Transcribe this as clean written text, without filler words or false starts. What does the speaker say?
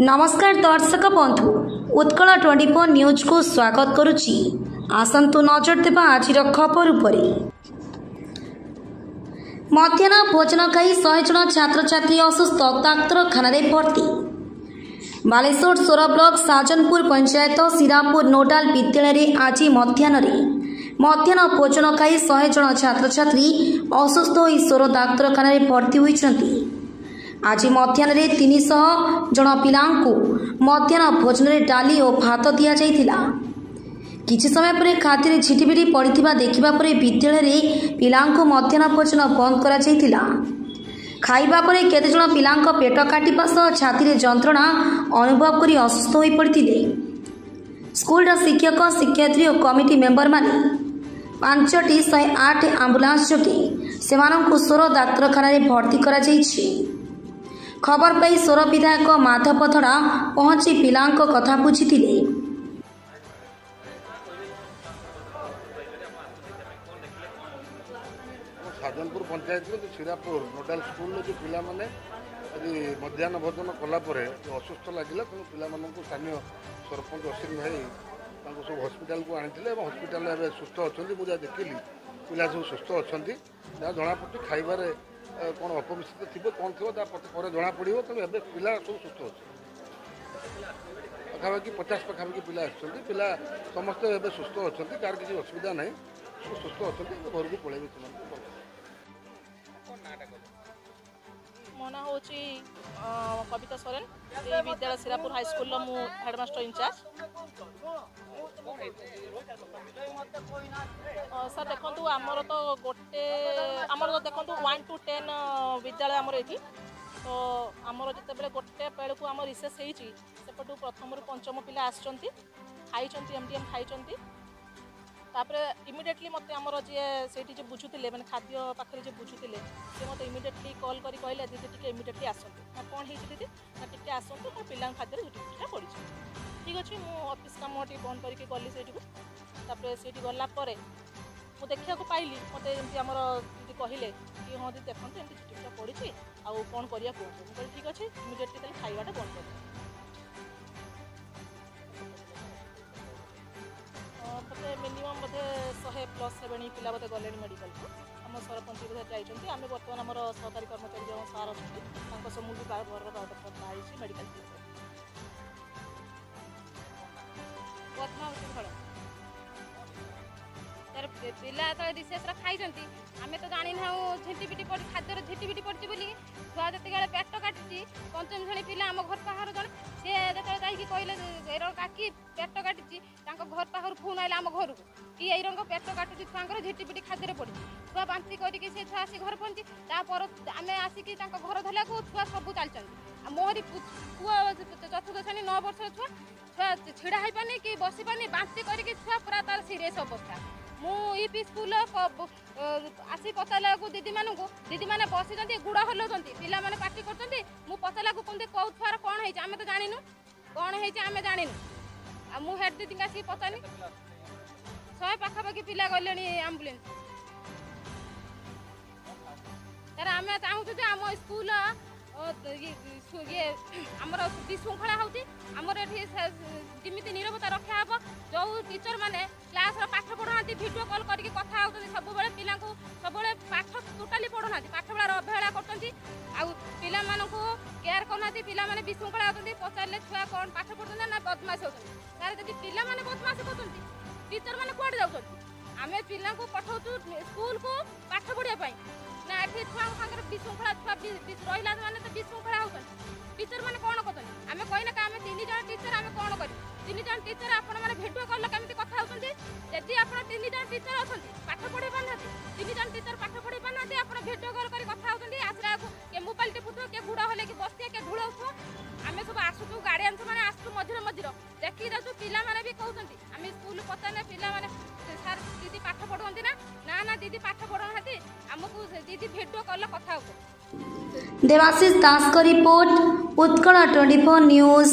नमस्कार दर्शक बंधु उत्कल 24 न्यूज को स्वागत करुच्ची। आसंतु नजर देवा आज खबर उपरे। मध्याह्न भोजन खाई 100 जन छात्र छात्री असुस्थ डाक्तरखाना भर्ती। बालेश्वर 16 ब्लॉक साजनपुर पंचायत सीरापुर नोडाल विद्यालय आज मध्याह्न भोजन खाई 100 जन छात्र छात्री असुस्थ हो ईश्वर डाक्तरखाना भर्ती होती। आज मध्याह्न 300 जन पिलांकु मध्याह्न भोजन डाली और भात दि जाइथिला। किछि समय पर खाद्य झिटिपिटी पड़िथिबा देखिबा परे विद्यालय पिलांकु मध्याह्न भोजन बंद करा जाइथिला। खाइबा परे केते जन पिलांक पेट काटिबा सह छाती जंत्रणा अनुभव करी असुस्थ होई पड़िथिले। स्कूल शिक्षक शिक्षयित्री और कमिटी मेंबर माने 5टी 108 आंबुलांस जोगे सेमानंकु सोर डाक्तरखाना भर्ती करा जाइछि। खबर पाई सोर विधायक माधव पथड़ा पहुंची पिलांक कथा बुझीथिले। साजनपुर पंचायत में सीरापुर नोडाल स्कूल जो पिला माने मध्याह्न भोजन कलापर असुस्थ लगे तेणु पिला स्थानीय सरपंच अश्विन भाई सब हस्पिटाल को आनी हस्पिटाल सुस्थ अच्छा मुझे देखिली पिला सब सुस्थ अच्छा जहाँ जमापड़ी खाइबार कौन अपमिश्रित थी कौन थी पर जना पड़ो तेणु ए पिला सब सुस्थ अच्छे पाखापाखि 50 पाखापाखि पिला पिला समस्ते ए सुस्थ अच्छा कार किसी असुविधा ना सब सुस्थ अच्छा घर को पलैबे। मो ना हूँ कविता सोरेन विद्यालय सीरापुर हाईस्कूल मु हेडमास्टर इंचार्ज। सर देखो आमर तो गोटे आमर तो देखो 1 to 10 विद्यालय आमर ये तो आमर जिते गोटे बेलू आम रिसेस होपटू प्रथम रु पंचम पिला आसचंती खाई एमडीएम खाई तापर इमिडिएटली मत आमर जी जो बुझुले मैंने खाद्य पाखे जो बुझुले सी मत इमिडिएटली कॉल कर कहले दीदी टी इमिडिएटली आसतु ना कौन है दीदी ना टी आसतु तो पिला खाद्य झुटीटा पड़ी ठीक अच्छे मु ऑफिस काम टी बंद करके गली से से गलापर मुझे देखा पाइली मत एमती आमर दीदी कहले कि हाँ दीदी देखते एमती झुटीटा पड़ी आउ कौन करिया कहूँ ठीक अच्छे इमिडिएटली खाइबाटा बंद कर बोधे मिनिमम बोधे 100+ पिला बोधे गले मेडिकल को आम सरपंच बोधे जाइए आम बर्तमान आम सहकारी कर्मचारी जो सार अच्छा मुझे घर बाहर मेडिकल पिला तो रिसेस खाई आम तो जानी ना झिटिपिटी पड़ खाद्य झिटिपिटी पड़ी बोली छुआ जो पेट काटी पंचम श्रेणी पिला आम घर पाहर जन सी जो कहले काकी पेट काटी घर पाहर फोन आइला आम घर को कि यही रंग पेट काटुची छुआ झिटिपिटी खाद्य पड़ी छुआ बांती करके छुआ आसी घर पहुँची तापर आम आसिक घर धरला को छुआ सब चलती मोहरी पुआ चतुर्थ श्रेणी 9 वर्ष छुआ छुआ छिड़ा हो पानी कि बसी पानी बांती करके छुआ पूरा तार सीरीयस अवस्था मुझे स्कूल आसी पचारा को दीदी मैंने बसी गुड़ हलाऊँ पिला मैंने पार्टी कर पचारा को कहते कौ छुआर कौन है आम तो जानी कौन है आम जानी मु हेड दीदी आसिक पचारि 100 पाखापाखि पिला गले आम्बुलेंस तार आम चाहूँ आम स्कूल ये आमर विशृंखला होती आमर ये नीरवता रखा हे जो टीचर मैंने क्लास पाठ पढ़ा वीडियो कॉल करके कथा होती सब पिला सब पाठ टोटाली पढ़ुना पाठ पढ़ार अवहेला कर पिला केयर करना पिला माने विशृंखला होती पचारे छुआ कौन पाठ पढ़ुना ना बदमाश होती तार जब पिला माने बदमाश कर टीचर मैंने कौटे जाऊँ आम पिला पठाऊ स्कूल को पाठ पढ़ाई ना ये छुआ सागर विशृंखला छुआ रहा मैंने तो विशृंखला हो टीचर मैंने कौन कर आम कहना आम 3 जन टीचर आम कौन कर 3 जन टीचर आपण मैंने भिडियो कॉल केमती कथा होती जदि आप 3 जन टीचर अच्छा पाठ पढ़े पाना 3 जन टीचर पाठ पढ़े पाना आप भिडियो कॉल कर कथा होती आसला किए मोबाइल टिपुथ किए गुड़ हले कि बस किए ढूल आम सब आसुचु गार्डियंस मैंने आसु मझिरे मझिर देखी जाऊँ पिला भी कहते आम स्कूल पचारे पिला सार दीदी पाठ पढ़ाती ना ना दीदी पाठ पढ़ा आमको दीदी भिडियो कॉल कथा हो। देवाशीष दास का रिपोर्ट उत्कल 24 न्यूज।